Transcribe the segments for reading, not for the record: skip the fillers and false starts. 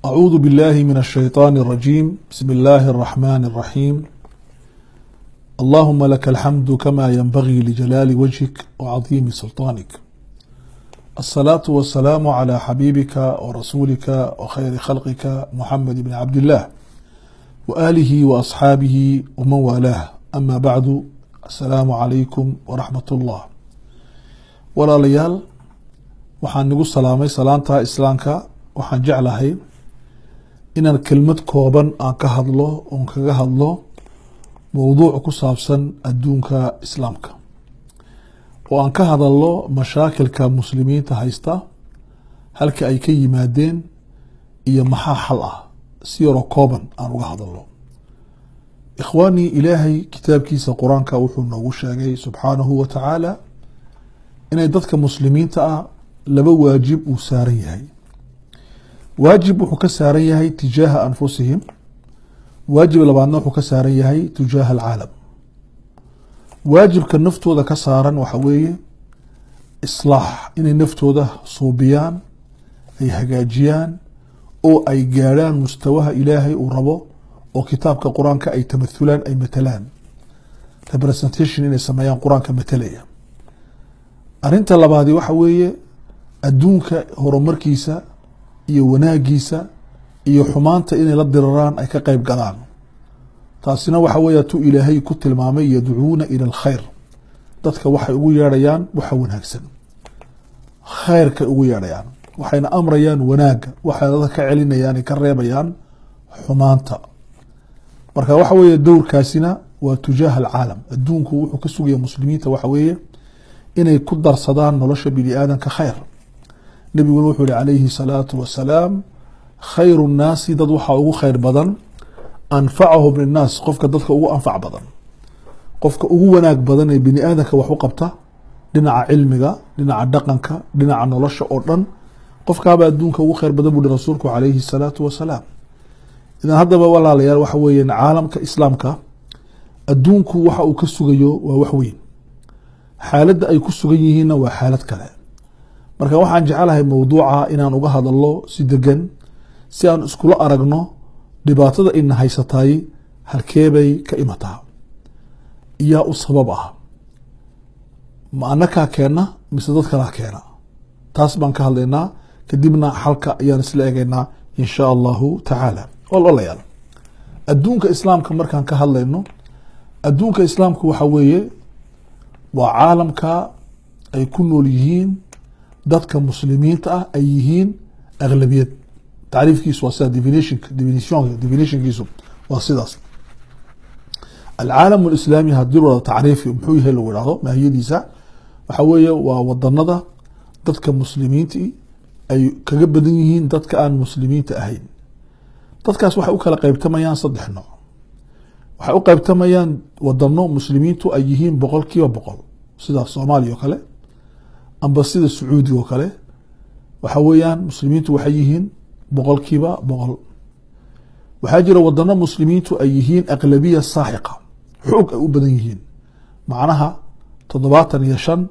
أعوذ بالله من الشيطان الرجيم. بسم الله الرحمن الرحيم. اللهم لك الحمد كما ينبغي لجلال وجهك وعظيم سلطانك. الصلاة والسلام على حبيبك ورسولك وخير خلقك محمد بن عبد الله وآله وأصحابه ومن والاه. أما بعد، السلام عليكم ورحمة الله. walaalayaal, waxaan nagu salaamay salaanta islaamka. waxaan jeclahay inaan kelmad kooban aan ka hadlo oon kaga hadlo mowduuc ku saabsan adduunka islaamka, oo aan ka hadalno mashaakilka muslimiinta haysta, halka ay ka yimaadeen iyo maxaa xal ah. si yaroo kooban aan uga hadalno. ikhwaani, ilaahay kitaabkiisa qur-aanka wuxuu noogu sheegay subxaanahu wa tacaala inay dadka muslimiinta ah laba waajib uu saaran yahay. waajib wuxuu ka saaran yahay tijaaha anfusihim, waajib labaadna wuxuu ka saaran yahay tijaaha alcaalam. waajibka naftooda ka saaran waxa weeye islaax, inay naftooda suubiyaan, ay hagaajiyaan, oo ay gaadhaan mustawaha ilaahay uu rabo, oo kitaabka qur-aanka ay tamathulaan, ay matalaan, representation inay sameeyaan qur-aanka matalaya. arinta labaadi waxa weeye adduunka horumarkiisa iyo wanaagiisa iyo xumaanta inay la diraraan, ay ka qeyb galaan. taasina waxa weeye tu ilaahay ku tilmaamay yadcuuna ila alkhayr. dadka waxay ugu yeedhayaan waxa wanaagsan, khayrkay ugu yeedhayaan, waxayna amrayaan wanaaga, waxay dadka ka celinayaan, ay ka reebayaan xumaanta. marka waxa weeye dowrkaasina waa tujaaha alcaalam. adduunku wuxuu ka sugaya muslimiinta waxa weeye inay ku darsadaan nolosha bini aadanka khayr. nabiguna wuxuu yihi calayhi salaatu wasalaam, khayru nnaasi, dad waxaa ugu khayr badan anfacahum linnaas, qofka dadka ugu anfac badan, qofka ugu wanaag badan ee bini aadanka wax u qabta, dhinaca cilmiga, dhinaca dhaqanka, dhinaca nolosha oo dhan, qofkaaba adduunka ugu khayr badan buu yihi rasuulku calayhi salaatu wasalaam. idan haddaba walaalayaal, waxa weeye caalamka islaamka adduunku waxa uu ka sugayo waa wax weyn, xaaladda ay ku sugan yihiinna waa xaalad kale. marka waxaan jecelahay mowduuca inaan uga hadalno si degan, si aan iskula aragno dhibaatada ina haysatay halkeebay ka imataa, iyaa u sabab ah, ma anakaa keena mise dad kalaa keena. taas baan ka hadlaynaa, kadibna xalka ayaan isla eegaynaa in shaa allahu tacaala. walaalayaal, adduunka islaamka markaan ka hadlayno, adduunka islaamku waxa weeye waa caalamka ay ku nool yihiin dadka muslimiinta ah, ay yihiin aglabiyad. tacriifkiisu waa sida definitionkiisu waa sidaas. alcaalam alislaami hadii wada tacriifi muxuu yahay lagu ihahdo maahiyadiisa, waxa weeye waa wadanada dadka muslimiinti ay kaga badan yihiin dadka aan muslimiinta ahayn. dadkaas waxay u kala qeybtamayaan saddex nooc. waxay u qeybtamayaan wadano muslimiintu ay yihiin 100%, sida soomaaliya oo kale, amba sida sacuudiga oo kale. waxa weeyaan muslimiintu waxay yihiin 100%. waxaa jira wadano muslimiintu ay yihiin aqlabiya saaxiqa, xoog ay u badan yihiin, macnaha 75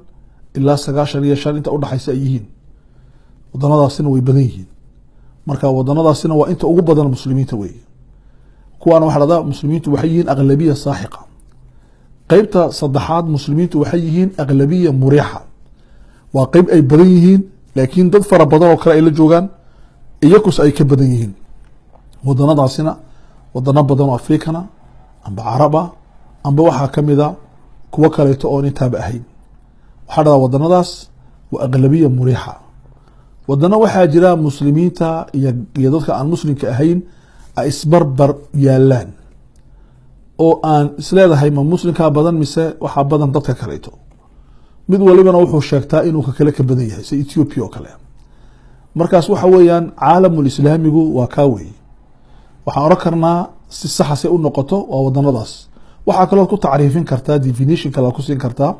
ilaa 95 inta udhaxaysa ay yihiin. wadanadaasina way badan yihiin. marka wadanadaasina waa inta ugu badan muslimiinta wey. kuwaana waxa dhahdaa muslimiintu waxay yihiin aqlabiya saaxiqa. qeybta saddexaad, muslimiintu waxay yihiin aqlabiya muriixa, waa qeyb ay badan yihiin, laakiin dad fara badan oo kale ay la joogaan, iyakus ay ka badan yihiin. wadanadaasina wadano badan oo afrikana amba caraba, amba waxaa kamida kuwo kaleeto oon intaaba ahayn. waxaa dhahdaa wadanadaas waa aqlabiya muriixa. wadano waxaa jira muslimiinta iyo dadka aan muslimka ahayn ay isbarbar yaalaan, oo aan isleedahay ma muslimkaa badan mise waxaa badan dadka kaleeto. mid walibana wuxuu sheegtaa inuu kakale ka badan yahay, sida ethiopia oo kale. markaas waxa weeyaan caalamul islaamigu waa kaa wey. waxaan oran karnaa si saxa se u noqoto waa wadanadaas. waxaa kaloo ku tacriifin kartaa, definition kale ku siin kartaa,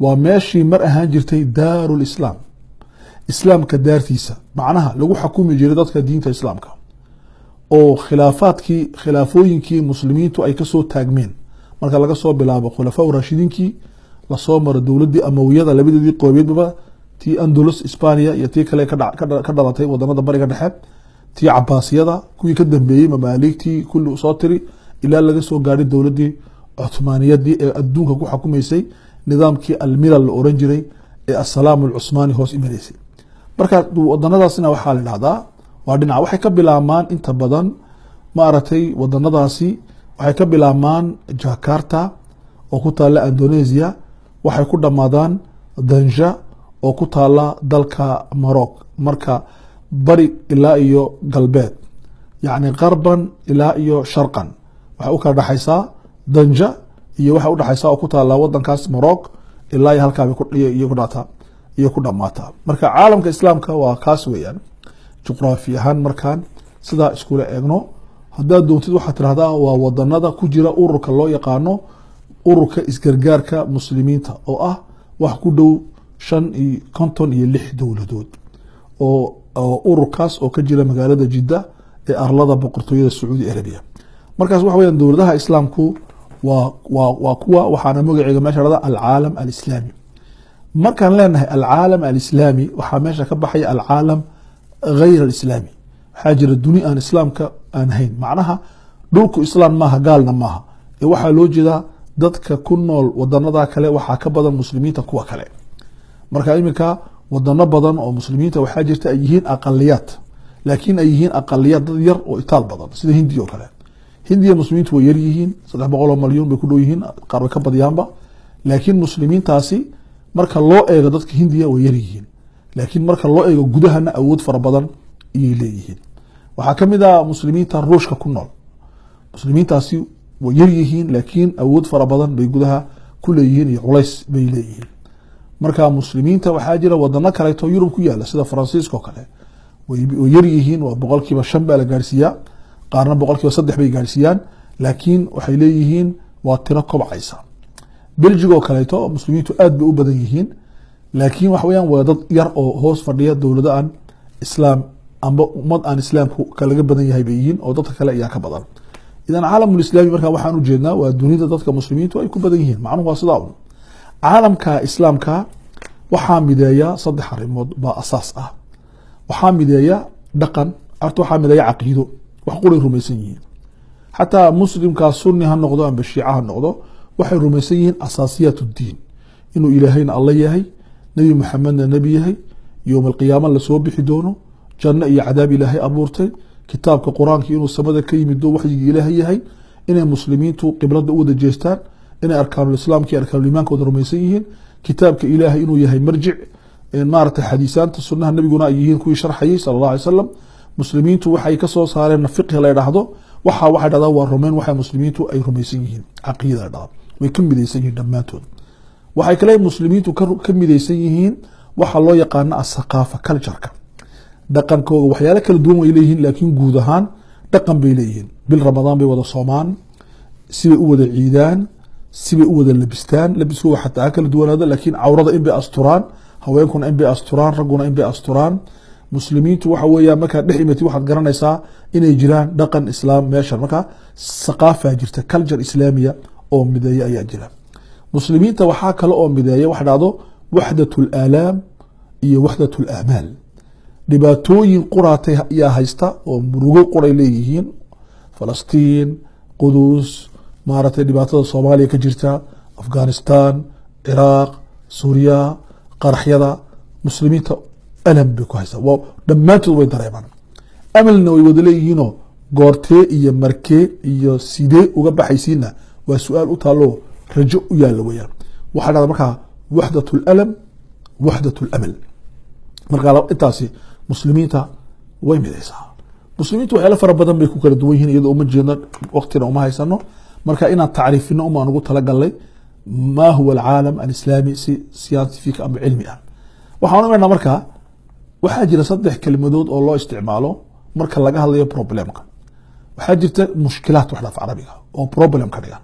waa meeshii mar ahaan jirtay daarul islaam, islaamka daartiisa, macnaha lagu xakumi jiray dadka diinta islaamka, oo khilaafooyinkii muslimiintu ay kasoo taagmeen. marka laga soo bilaabo khulafaa rashidiinkii, lasoo maro dowladii amawiyada labadeedii qoobeedba, tii Andalus Hispania iyo tii kale ka dhalatay wadamada bariga dhexe, tii cabaasiyada kuwii ka dambeeyey mamaaligtii kulli soo tiri ilaa laga soo gaadhay dowladdii cuthmaaniyadii ee adduunka ku xukumaysay nidaamkii almilal la oran jiray ee asalaam alcusmaani hoos imanaysay. marka wadanadaasina waxaa la dhahdaa waa dhinaca waxay ka bilaabmaan inta badan maaragtay wadanadaasi waxay ka bilaabmaan Jakarta oo ku taala Indonesia, waxay ku dhamaadaan Danja oo ku taala dalka Maroc. marka bari ilaa iyo galbeed yacni qarban ilaa iyo sharqan waxay u kala dhaxaysaa Danja iyo waxay u dhaxaysaa oo ku taala wadankaas Maroc ilaa iyo halkaa iyo ku dhamaata. marka caalamka islaamka waa kaas weeyaan juqraafi ahaan. markaan sidaa iskula eegno haddaad doontid waxaad tirahdaa waa wadanada ku jira ururka loo yaqaano ururka isgargaarka muslimiinta oo ah wax ku dhow 56 dowladood oo ururkaas oo ka jira magaalada Jidda ee arlada boqortooyada Sacuudi Arabiya. markaas waxa weeyaan dowladaha islaamku waa kuwa waxaana magaceega meesha dhada alcaalam alislaami. markaan leenahay alcaalam alislaami waxaa meesha ka baxaya alcaalam غير alislaami. waxaa jira duni aan islaamka aan ahayn, macnaha dhulku islaam maaha gaalna maaha ee waxaa loo jeedaa dadka ku nool wadanada kale waxaa ka badan muslimiinta kuwa kale. marka iminka wadano badan oo muslimiinta waxaa jirta ay yihiin aqaliyaad, laakiin ay yihiin aqaliyaad dad yar oo itaal badan sida Hindiya oo kale. Hindiya muslimiintu way yar yihiin 300 malyan bay ku dhow yihiin, qaar way ka badyaanba, laakiin muslimiintaasi marka loo eego dadka Hindiya way yar yihiin, laakiin marka loo eego gudahana awood fara badan ayay leeyihiin. waxaa ka mid ah muslimiinta Ruushka ku nool, muslimiintaasi way yar yihiin laakiin awood fara badan bay gudaha ku leeyihiin iyo culays bay leeyihiin. marka muslimiinta waxaa jira wadano kale oo Yurub ku yaala sida Faransiiska oo kale way yar yihiin, waa 5% baa la gaarsiiyaa, qaarna 3% bay gaarsiiyaan, laakiin waxay leeyihiin waa tiro kobcaysa. Belgium oo kale muslimiintu aad bay u badan yihiin, laakiin wax weeyaan waa dad yar oo hoos fadhiya dowlada aan islaam amba ummad aan islaamku kalaga badan yahay bay yihiin oo dadka kale ayaa ka badan. idan caalamul islaami marka waxaan u jeednaa waa dunida dadka muslimiintu ay ku badan yihiin. macnuhu waa sidaa un. caalamka islaamka waxaa mideeya 3 arrimood baa asaas ah. waxaa mideeya dhaqan, waxaa mideeya caqiido, wax quray rumaysan yihiin. xataa muslimka sunni ha noqdo amba shiica ha noqdo waxay rumaysan yihiin asaasiyaat diin, inuu ilaahayna Allah yahay, nabi Muhammadna nabi yahay, yawm alqiyaama la soo bixi doono, janno iyo cadaab ilaahay abuurtay, kitaabka quraanka inuu samada ka yimid oo waxyiga ilaahay yahay, inay muslimiintu qiblada u wada jeestaan, inay arkaanul islaamka iyo arkaanul iimaanka wada rumaysan yihiin, kitaabka ilaahay inuu yahay marjic, maaragtay xadiisaanta sunnaha nabiguna ay yihiin kuwii sharxayay sallallahu alayhi wasallam. muslimiintu waxay ka soo saareen fiqh la yiraahdo waxay dhahdaa waa rumayn waxay muslimiintu ay rumaysan yihiin, caqiida dhahdaa way ka midaysan yihiin dhammaantood. waxay kale muslimiintu ka midaysan yihiin waxa loo yaqaan as-saqaafa culture-ka, dhaqankooda waxyaalo kala duwan way leeyihiin, laakiin guud ahaan dhaqan bay leeyihiin. bil Ramadaan bay wada soomaan, sibay u wada ciidaan, sibay u wada labistaan, labiskooda xataa kala duwanaada, laakiin cawrada in bay asturaan, haweenkuna in bay asturaan, ragguna in bay asturaan. muslimiintu waxa weeyaan marka dhex imatay waxaad garanaysaa inay jiraan dhaqan islaam meesha. marka saqaafa jirta, culture islaamiya oo mideeya ayaa jira. muslimiinta waxaa kale oo mideeya wax dhacdo wahdatul aalaam iyo wahdatul aamal. dhibaatooyin quraatay ayaa haysta oo murugo qoray leeyihiin, Falastiin, Qudus, maaragtay dhibaatada Soomaaliya ka jirta, Afghanistan, Iraq, Suuriya, qaraxyada. muslimiinta alam bay ku haysaa, waa dhammaantood way dareemaan. amalna way wada leeyihiinoo goortee iyo markee iyo sidee uga baxaysiina waa su-aal u taalo rajo u yaalla weyaan. waxaa dhahda markaa waxdatul alam, waxdatul amal. markaa intaasi muslimiinta way midaysaa. muslimiintu waxyaalo fara badan bay ku kala duwan yihiin, iyadoo uma jeedno waqtina uma haysano. marka inaan tacriifino uma aan ugu talagalnay maa huwa alcaalam alislaami si scientific ama cilmi ah. waxaan u imanaa markaa waxaa jira 3 kelimadood oo loo isticmaalo marka laga hadlayo problemka. waxaa jirta mushkilaad wax dhaf carabiga oo problem ka dhigan.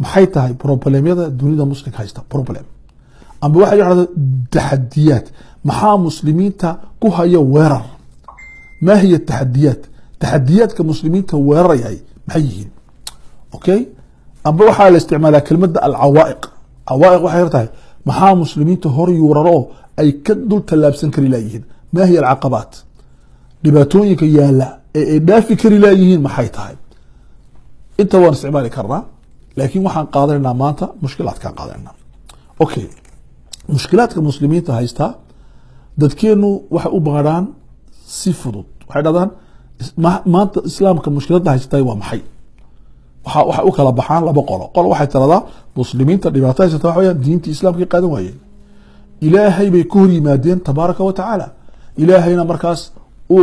maxay tahay problemyada dunida muslimka haysta problem? amba waxa yiraahdo taxadiyaat. maxaa muslimiinta ku haya weerar? ma hiya taxadiyaat? taxadiyaadka muslimiinta weerarayay maxay yihiin? okay, amba waxaa la isticmaalaa kelimada alcawaa'iq. cawaa'iq waxay tahay maxaa muslimiinta hor yuuraro ay ka dul talaabsan kari laayihiin. ما هي العقبات؟ dhibaatooyinka yaala ee ay dhaafi kari laayihiin maxay tahay inta waan isticmaali karnaa laakiin waxaan qaadanaynaa maanta mushkilaadkaan qaadanaynaa okay mushkilaadka muslimiinta haystaa dadkeenu waxay u baadhaan si fudud waxay dhahdaan maanta islaamka mushkiladda haysatay waa maxay waxay u kala baxaan laba qolo waxay tiradaa muslimiinta dhibaato haysata waxa weeyaan diintii islaamka ay qaadan waayeen ilaahay bay ku hor yimaadeen tabaaraka wa tacaala ilaahayna markaas u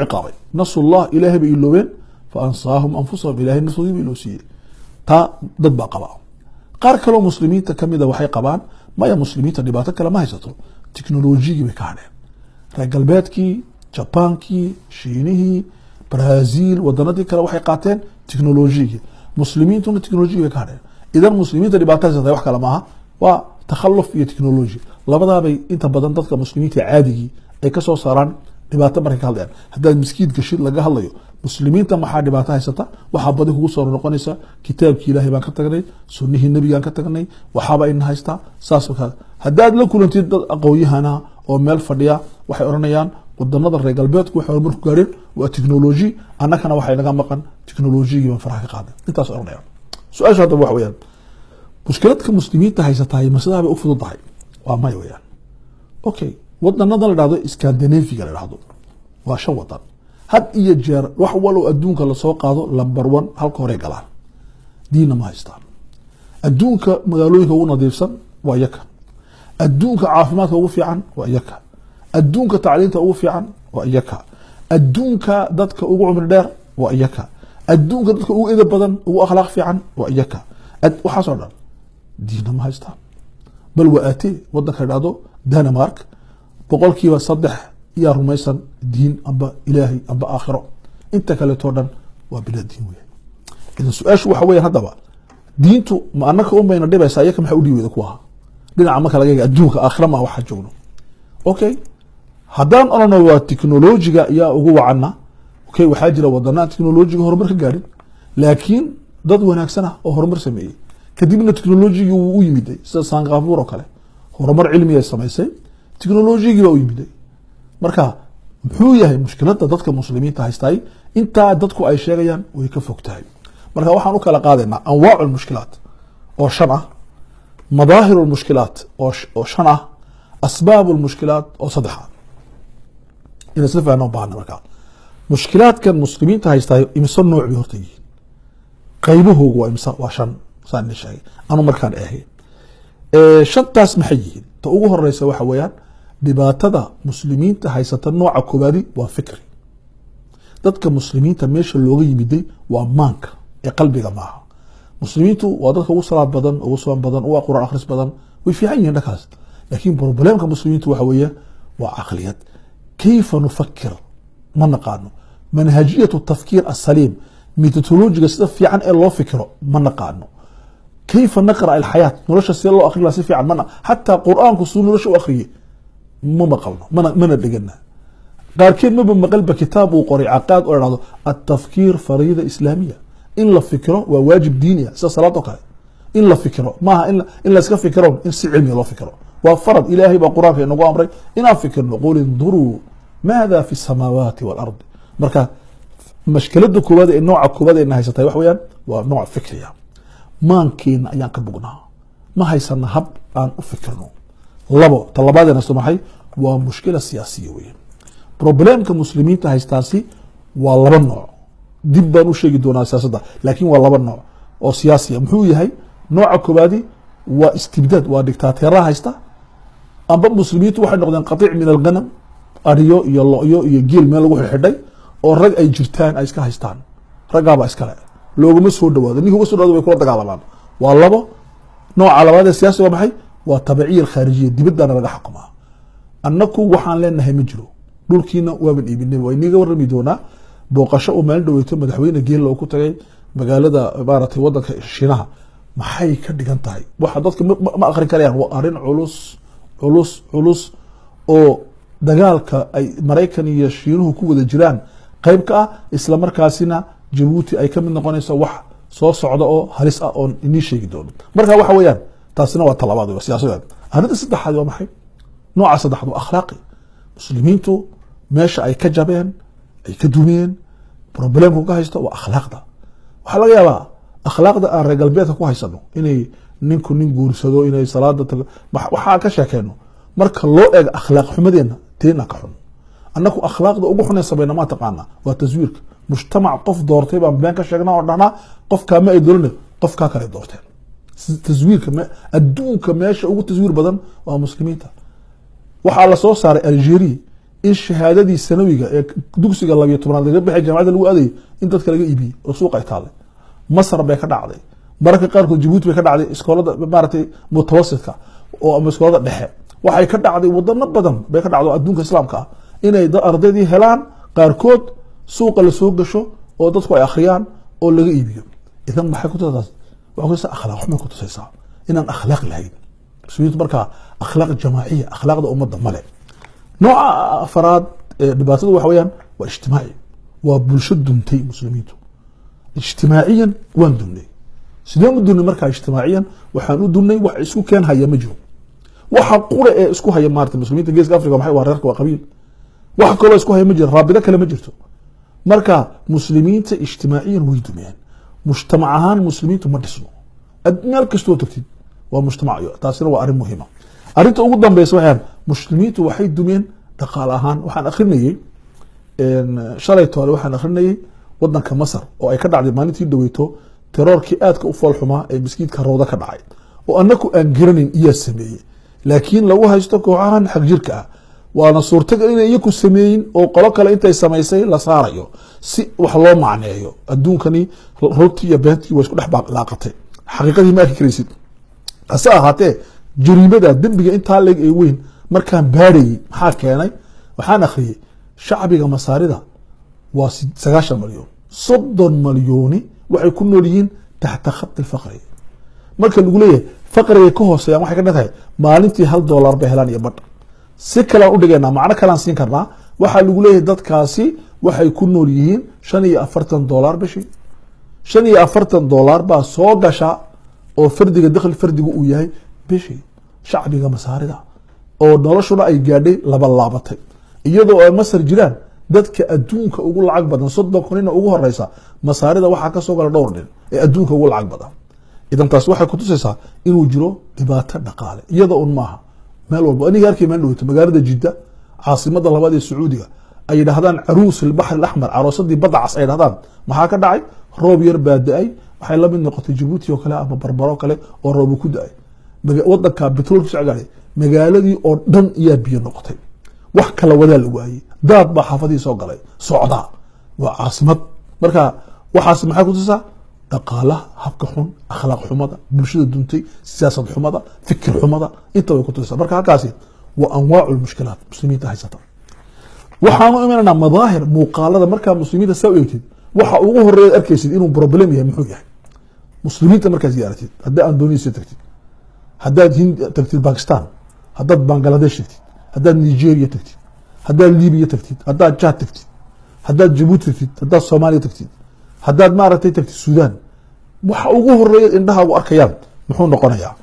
ciqaabay nasullah ilaahay bay iloobeen fa ansaahum anfusahum ilaahay naftoodii bay iloosiiyey taa dad baa qaba qaar kaloo muslimiinta kamida waxay qabaan maya muslimiinta dhibaato kale ma haysato teknolojiyigii bay ka hadheen reer galbeedkii jabaankii shiinihii brazil wadanadii kale waxay qaateen teknolojiyigii muslimiintuna teknolojiyigi bay ka hadheen idan muslimiinta dhibaato haysata wax kale maaha waa takhalluf iyo teknoloji labadaabay inta badan dadka muslimiinta caadigii ay kasoo saaraan dhibaato markay ka hadlayaan haddaad miskiid gashid laga hadlayo muslimiinta maxaa dhibaato haysata waxaa badi kugu soo noqonaysa kitaabkii ilaahay baan ka tagnay sunnihii nebigaan ka tagnay waxaaba ina haystaa saas kale haddaad la kulantid dad aqoonyahana oo meel fadhiya waxay oranayaan wadanada reer galbeedku waxay horumar ku gaareen waa teknoloji annagana waxay naga maqan teknolojigii baan faraha ka qaaday intaas oranayaan su-aasha haddaba waxa weeyaan mushkiladka muslimiinta haysatahay masidaa bay u fududahay waa may weeyaan okay wadanada la dhahdo scandinaviga la dhahdo waa 5 wadan had iyo jeer wax walow adduunka la soo qaado number 1 halka hore galaan diinna ma haystaan adduunka magaalooyinka ugu nadiifsan waa yaka adduunka caafimaadka ugu fiican waa yaka adduunka tacliinta ugu fiican waa yaka adduunka dadka ugu cumri dheer waa yaka adduunka dadka ugu edeb badan ugu akhlaaq fiican waa yaka waxaasoo dhan diinna ma haystaan bal waatee wadanka la dhahdo Denmark boqolkiiba 3 yaa rumaysan diin amba ilaahay amba aakhiro inta kale too dhan waa bila diin weey idan su'aashu waxa weeye hadaba diintu ma annaka bayna dhibaysaa yaka maxay u dhiiwayda ku aha dhinaca marka laga adduunka aakhira ma waxa joogno okay haddaan orano waa teknolojiga yaa ugu wacana okay waxaa jira wadana teknolojiga horumar ka gaarin laakiin dad wanaagsan ah oo horumar sameeyay kadibna teknolojiga uu u yimiday sida Singapore oo kale horumar cilmi ay samaysay teknolojiga baa u yimiday marka muxuu yahay mushkiladda dadka muslimiinta haystay inta dadku ay sheegayaan way ka fogtahay marka waxaan u kala qaadaynaa anwaac mushkilaat oo 5 ah madaahir mushkilaat oo 5 ah asbaab mushkilaat oo 3 ah ina sifano baan marka mushkilaadkan muslimiinta haystay imisa nooc bi hortay qaybuhu waa imisa waa 5 saan sheegay anu markaan ahay shantaas maxay yihiin ta ugu horeysa waxa weeyaan dhibaatada muslimiinta haysata nooca koobaadi waa fikri dadka muslimiinta meesha looga yimiday waa maanka ee qalbiga maaha muslimiintu waa dadka ugu salaad badan ugu soon badan ugu quraan akhris badan way fiican yihiin dhakaas laakiin problemka muslimiintu waxa weeye waa aqliyad kayfa nufakkir ma naqaano manhajiyatu tafkiir as-saliim methodologiga sida fiican ee loo fikiro ma naqaano كيف نقرأ الحياة نرش سير الله أخري سيف عن منا حتى قرآن كسون نرش أخري ما مقلنا ما ندقنا قال كيف ما بمقلب كتاب وقرئ عقاد أو التفكير فريضة إسلامية إلا فكره وواجب ديني صلاتك إلا فكره ما إلا سك فكره إن علمي الله فكره وفرض إلهي بقرآن في نقوم أمري إن فكر نقول انظروا ماذا في السماوات والأرض مركا مشكلة كوبادة النوع كوبادة إنها ستيوح ويان ونوع فكرية maankeena ayaan ka bugnaa ma haysana hab aan u fikirno labo talabaadana soomahay waa mushkila siyaasiye weyn problemka muslimiinta haystaasi waa 2 nooc dib baan u sheegi doonaa siyaasadda laakiin waa 2 nooc oo siyaasiya muxuu yahay nooca koobaadi waa istibdaad waa dictatorada haysta amba muslimiintu waxay noqdeen qatiic min al-ghanam ariyo iyo looyo iyo geel meel lagu xidhay oo rag ay jirtaan ay iska haystaan ragaaba iska leh looguma soo dhawaado ninka uga soo dhawaado way kula dagaalamaan waa 2 nooca labaad ee siyaasiga waa maxay waa tabciir khaarijiye dibadana laga xukumaa annaku waxaan leenahay ma jiro dhulkiina waaban iibinay way niga warami doonaa booqasho oo meel dhaweyto madaxweyne geel loo ku tagay magaalada baaratay wadanka Shiinaha maxay ka dhigan tahay waxa dadka ma akhrin karayaan waa arin culus oo dagaalka ay Mareykan iyo Shiinuhu ku wada jiraan qayb ka ah isla markaasina Djibouti ay ka mid noqonayso wax soo socda oo halis ah oo inii sheegi doono marka waxa weeyaan taasina waa talabaad oo siyaasadeed arrinta saddexaad waa maxay nooca saddexaad waa akhlaaqi muslimiintu meesha ay ka jabeen ay ka dumeen problemku ka haysto waa akhlaaqda waxaa laga yaabaa akhlaaqda aan reer galbeedka ku haysano inay ninku nin guursado inay salaada tago waxaa ka sheekeyno marka loo eego akhlaaq xumadeena teena ka xun annaku akhlaaqda ugu xunay sabayna ma taqaana waa taswiirka mujtamac qof doortay baan been ka sheegnaa oo dhana qofka ma ay doorin qofka kale doorteen taswiirka adduunka meesha ugu taswiir badan waa muslimiinta waxaa la soo saaray Algeria in shahaadadii sanawiga ee dugsiga 12aad laga bixay jaamacadda lagu aaday in dadka laga iibiyay oo suuq ay taale Masar bay ka dhacday mararka qaarkood Djibouti bay ka dhacday iskoolada maartay mutawassidka oo ama iskoolada dhexe waxay ka dhacday wadano badan bay ka dhacdo adduunka islaamka inay ardaydii helaan qaarkood suuqa la soo gasho oo dadku ay akhriyaan oo laga iibiyo idan maxay ku tahay waxay akhlaaq xumo ku tusaysaa inaan akhlaaq lahayn suuqyada marka akhlaaq jamaaciya akhlaaqda ummadda male nooca afraad dhibaatada waxa weeyaan waa ijtimaaci waa bulshada duntay muslimiintu ijtimaaciyan waan dunnay sidoo ma dunnay marka ijtimaaciyan waxaan u dunnay wax isku keen haya ma jiro waxa qura ee isku haya maartay muslimiinta geeska Afrika maxay waa reerka waa qabiil wax kale isku haya ma jiro raabida kale ma jirto marka muslimiinta ijtimaaciyan way dumeen mujtamac ahaan muslimiintu ma dhisno meel kastoo tagtid waa mujtamacyo taasina waa arrin muhiima arrinta ugu dambaysa waxaan muslimiintu waxay dumeen dhaqaale ahaan waxaan akhrinayay shalay toole waxaan akhrinayay wadanka Masar oo ay ka dhacday maalintii dhaweyto terrorkii aadka u fool xumaa ee miskiidka Rawda ka dhacay oo annaku aan garanin iyo sameeyay laakiin lagu haysto kooxahan xaq jirka ah waana suurtagal inay iyagu sameeyeen oo qolo kale intay sameysay la saarayo si wax loo macneeyo adduunkani runtii iyo beentii way isku dhex baaqatay xaqiiqadii ma arki karaysid asa ahaatee jariimada dambiga intaa leeg ee weyn markaan baarayay maxaa keenay waxaan akhriyay shacbiga Masaarida waa 9 milyan 30 milyan waxay ku nool yihiin taxta khat al-faqri marka lagu leeyahay faqriga ka hooseeya waxay ka dhigay maalintii $1 bay helaan iyo badh si kala u dhigeena macna kala siin karnaa waxa lagu leeyahay dadkaasi waxay ku nool yihiin $45 bishii $45 baa soo gasha oo fardiga dakhli fardigu uu yahay bishii shacbiga Masaarida oo noloshuna ay gaadhay laba laabatay iyadoo ay Masar jiraan dadka adduunka ugu lacag badan 30 kun ugu horeysa Masaarida waxa ka soo gala dhowr dhin ee adduunka ugu lacag badan idan taas waxay ku tusaysaa inuu jiro dhibaato dhaqaale iyadoo un maaha meel walba aniga arkay meel dhawto magaalada Jidda caasimada labaad ee Sacuudiga ay yiraahdaan Aruus al-Bahr al-Ahmar aroosadii badda cas ay yiraahdaan maxaa ka dhacay roob yar baa da'ay waxay la mid noqotay Djibouti oo kale ama Barbaro kale oo roob ku da'ay wadanka petroolka socday magaaladii oo dhan iyo biyo noqotay wax kala wada la waayay daad ba xafadii soo galay socda waa caasimad marka waxaas maxay ku tusaa dhaqaalaha habka xun akhlaaq xumada bulshada duntay siyaasad xumada fikir xumada inta way ku tusaa marka halkaasi waa anwaacu mushkilaat muslimiinta haysata waxaanu imanaa madaahir muuqaalada marka muslimiinta soo eegtid waxa ugu horeeya arkaysid inuu problem yahay muxuu yahay muslimiinta marka ziyaaratid hadda aan doonaysid tagtid haddaad Hind tagtid Pakistan haddaad Bangladesh tagtid haddaad Nigeria tagtid haddaad Libya tagtid haddaad Chad tagtid haddaad Djibouti tagtid haddaad Soomaaliya tagtid haddaad maaragtay tagtid Suudaan waxa ugu horeeya indhaha u arkayaan muxuu noqonayaa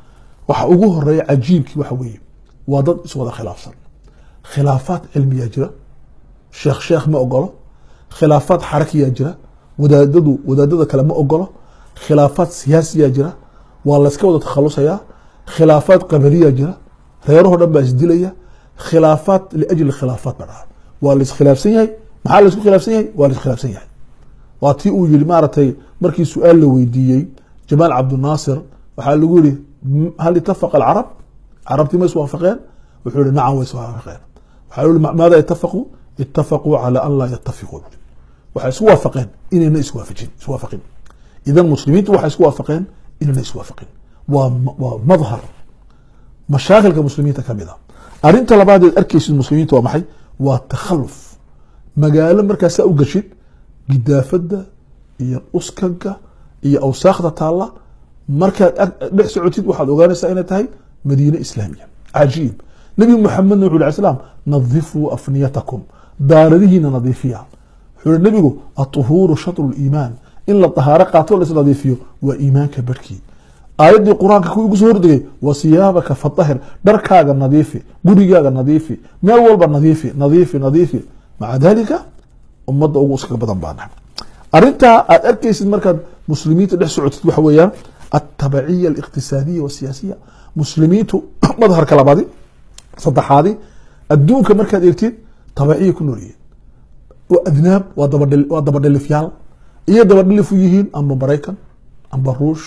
waxa ugu horeeya cajiibkii waxa weeye waa dad iswada khilaafsan khilaafaad cilmiya jira sheekh ma ogolo khilaafaad xarakiya jira wadaadada kale ma ogolo khilaafaad siyaasiya jira waa la iska wada takhalusayaa khilaafaad qabaliya jira reeraho dhan baa isdilaya khilaafaad liajli khilaafaad baa waa la iskhilaafsan yahay maxaa la isku khilaafsan yahay waa la iskhilaafsan yahay waa tii uu yiri maartay markii su'aal la weydiiyay Jamal Abdul Nasir waxa lagu yiri hal ittafaqa al-arab arabti ma iswaafaqeen wuxuu yiri nacam way iswaafaqeen waxa yiri maada ittafaqu ala an la yattafiqu waxa isku waafaqeen inayna iswaafaqin idan muslimiintu waxa isku waafaqeen inayna iswaafaqin waa madhar mashaakilka muslimiinta kamida arinta labaad ee arkaysid muslimiintu waa maxay waa takhalluf magaalo markaas u gashid gidaafada iyo uskaga iyo awsaaqda taala marka dhex socotid waxaad ogaanaysaa inay tahay madiina islaamiya cajiib nabi muhammad sallallahu alayhi wasallam nadifu afniyatakum daaradihiina nadiifiya wuxuu nabigu at-tuhuru shatru al-iman in la tahaara qaato la nadiifiyo waa iimaanka barkii aayadii quraanka ku ugu soo hordagay wasiyaabaka fatahir dharkaaga nadiifi gurigaaga nadiifi meel walba nadiifi maca dalika ummadda ugu iskaga badan baa nahay arrintaa aad arkaysid markaad muslimiinta dhex socotid waxa weeyaan altabaciya aliqtisaadiya wasiyaasiya muslimiintu madharka labaadi saddexaadi adduunka markaad eegtid tabaciya ku noolyihiin waa adnaab waa dabadhelifyaal iyo dabadhelif u yihiin amba maraykan amba ruush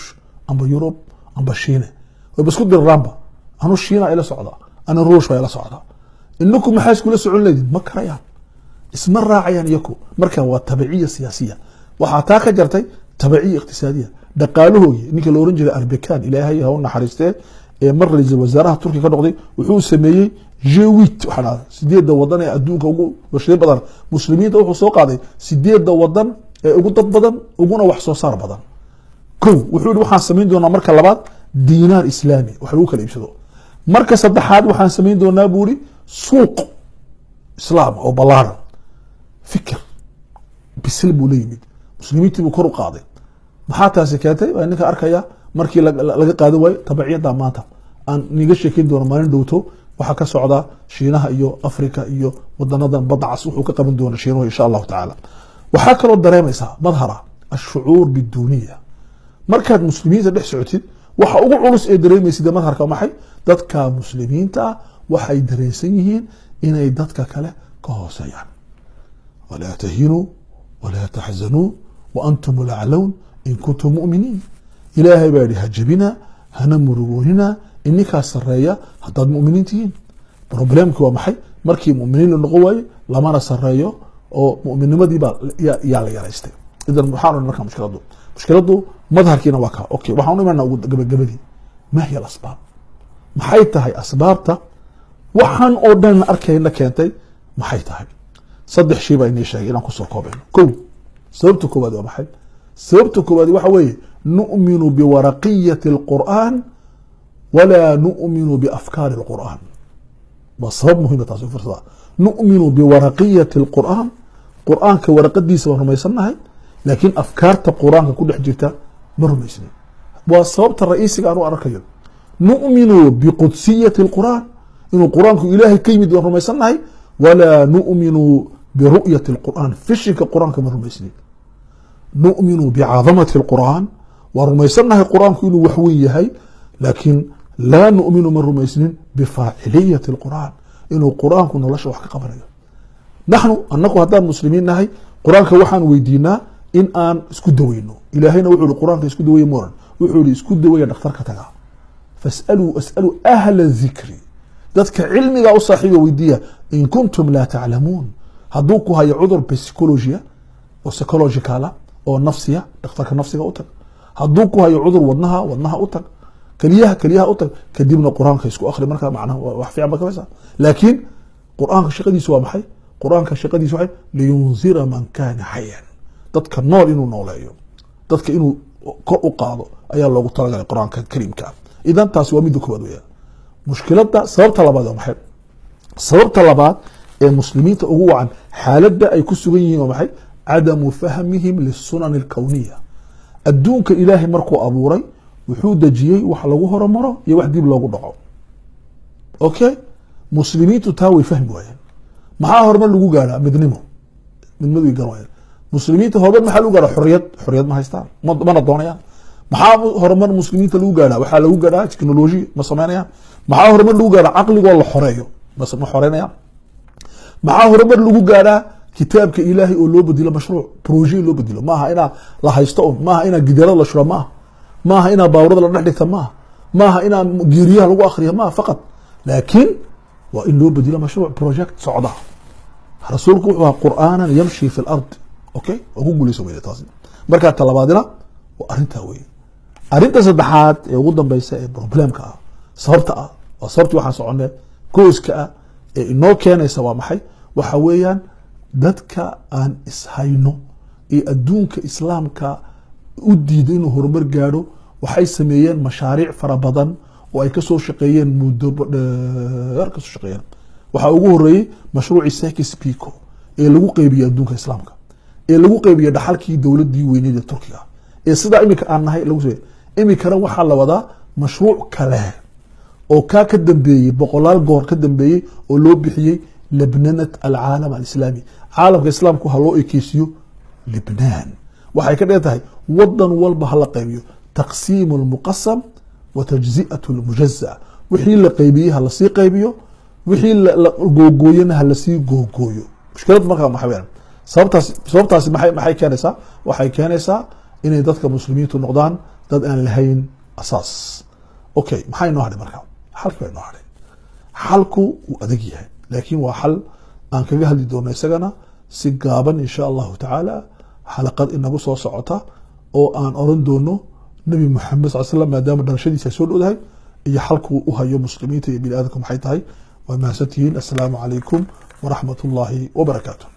amba yurub amba shiine wayba isku diriraanba anu shiina ila socda ana ruush baa ila socda inaku maxaa iskula socon leedin ma karayaan isma raacayaan iyaku marka waa tabiciya siyaasiya waxaa taa ka jartay tabiciya iqtisaadiya dhaqaalahooyi ninka la oran jiray arbekan ilaahay ha u naxariistee ee mar ra'iisul wasaaraha turkiga ka noqday wuxuu sameeyey G8 waxa dhacday 8 wadan ee adduunka ugu warshado badan muslimiinta wuxuu soo qaaday 8 wadan ee ugu dad badan uguna wax soo saar badan kow wuxuu yiri waxaan sameyn doonaa marka labaad diinaar islaami wax lagu kala iibsado marka saddexaad waxaan sameyn doonaa buuri suuq islaam oo balaaran fikir bisil buu leeyimid muslimiintii buu kor u qaaday maxaa taasi keentay waa ninka arkaya markii laga qaadan waayo tabaciyada maanta aan niga sheekin doono maalin dhowto waxa ka socda shiinaha iyo afrika iyo wadanadan badcas wuxuu ka qaban doona shiinuhu insha Allah taala waxa kale oo dareemaysaa madhara الشعور بالدونية markaad muslimiinta dhex socotid waxa ugu culus ee dareemaysid madharka maxay dadka muslimiinta waxay dareensan yihiin inay dadka kale ka hooseeyaan ولا تهينوا ولا تحزنوا وأنتم الأعلون إن كنتم مؤمنين إلهي باري هجبنا هنا مرغوننا إنك سرية حتى المؤمنين تهين بروبلمك هو محي مركي مؤمنين النقوة لما سرية أو مؤمنين ما دي يا استي إذا نحاول نركب مشكلته مظهر كينا وكا أوكي وحاولنا ما نقول قبل ما هي الأسباب محيتها هي أسبابته وحن أردن أركينا كانتي محيتها هي صدح شيء بيني شيء إلى قصة قابل كو سببت كوبادي ومحل سببت كوبادي وحوي نؤمن بورقية القرآن ولا نؤمن بأفكار القرآن بسبب مهمة تصوير فرصة نؤمن بورقية القرآن قرآن كورقة دي سوى ما يسمى لكن أفكار القرآن كل حجتها مر ما يسمى وسببت الرئيسي قالوا أركيا نؤمن بقدسية القرآن إنه القرآن إلهي كلمة ما يسمى ولا نؤمن برؤية القرآن فيشك القرآن كما رميسنين نؤمن بعظمة القرآن ورميسنها القرآن كله وحوية هي لكن لا نؤمن من رميسنين بفاعلية القرآن إنه القرآن كنا لا شو حقيقة بريء نحن أنكم هذا المسلمين نهي قرآن كوحان ويدينا إن آن اسكدوينه إلهينا وحول القرآن كاسكدوي مورن وحول اسكدوي نختار كتاعه اسألوا أهل الذكر ذاتك علمي أو صاحبه ويديا إن كنتم لا تعلمون هدوكو هاي عذر بسيكولوجيا أو سيكولوجيكالا أو نفسية دكتورك نفسية أوتك هدوكو هاي عذر ودنها أوتك كليها أوتك كديمنا القرآن كيسكو آخر مركب معناه وحفي عبك بس لكن قرآن كشقدي سوا محي قرآن كشقدي سوا لينذر من كان حيا ذاتك النار إنه نولايو ذاتك إنه كأقاضو أي الله تعالى القرآن الكريم كان إذا تاسوا ميدوكو بدويا مشكلتها sababta labaad waa maxay sababta labaad ee muslimiinta ugu wacan xaaladda ay ku sugan yihiin waa maxay cadamu fahmihim lisunan alkawniya adduunka ilaahay markuu abuuray wuxuu dejiyey wax lagu horumaro iyo wax dib loogu dhaco okay muslimiintu taa way fahmi waayeen maxaa horumar lagu gaaraa midnimadu gaarayaan muslimiinta horumar maxaa lagu gaaraa xorriyad ma haystaan mana doonayaan maxaa horumar muslimiinta lagu gaaraa waxaa lagu gaaraa technology ma sameynayaan maxaa horumar lagu gaaraa caqligoo la xoreeyo bas ma xoreynayaan maxaa horumar lagu gaaraa kitaabka ilaahay oo loo bedelo mashruuc project loo bedelo maaha inaa la haysto maaha inaa gidaarada la shuro maaha inaa baawrada la dhex dhigta maaha inaa geeriyaha lagu akhriyo maaha faqad laakiin waa in loo bedelo mashruuc project socda rasuulku wuxuu ahaa qur'aanan yamshi fi lard okay oo ku guuleyso weyda taasi markaa talabaadina waa arrintaa weeye arrinta saddexaad ee ugu dambeysa ee problemka ah sababta ah waa sababtii waxaan soconee gooska ah ee inoo keenaysa waa maxay waxa weeyaan dadka aan ishayno ee adduunka islaamka u diiday inuu horumar gaadho waxay sameeyeen mashaariic fara badan oo ay kasoo shaqeeyeen muddo dheer kasoo shaqeeyeen waxaa ugu horeeyey mashruucii Sykes Picot ee lagu qeybiyey adduunka islaamka ee lagu qeybiyey dhaxalkii dowladii weyneed ee Turkiga ee sidaa imika aan nahay lagu soo imikana waxaa la wadaa mashruuc kale oo ka dambeeyey boqolaal goor ka dambeeyey oo loo bixiyey لبنانة العالم الإسلامي عالم الإسلام كو هلو إكيسيو لبنان waxay ka dhigtahay wadan walba hala qaybiyo taqsiim almuqassam wa tajzi'atu almujazza wixii la qaybiyo hala sii qaybiyo wixii la googooyana hala sii googooyo mushkilad marka maxay weeyaan sababtaas maxay keenaysaa waxay keenaysaa inay dadka muslimiintu noqdaan dad aan lahayn asaas okay maxay noo hadhay marka xalku way noo hadhay xalku uu adag yahay laakiin waa xal aan kaga hadli doono isagana si gaaban insha allahu tacaala xalaqad inagu soo socota oo aan oran doono nabi maxamed sallallahu alayhi wasallam maadaama dhalashadiisa soo dhowdahay iyo xalku u hayo muslimiinta iyo bini'aadamka maxay tahay waa mahadsantihiin assalaamu calaykum waraxmatullaahi wabarakaatuh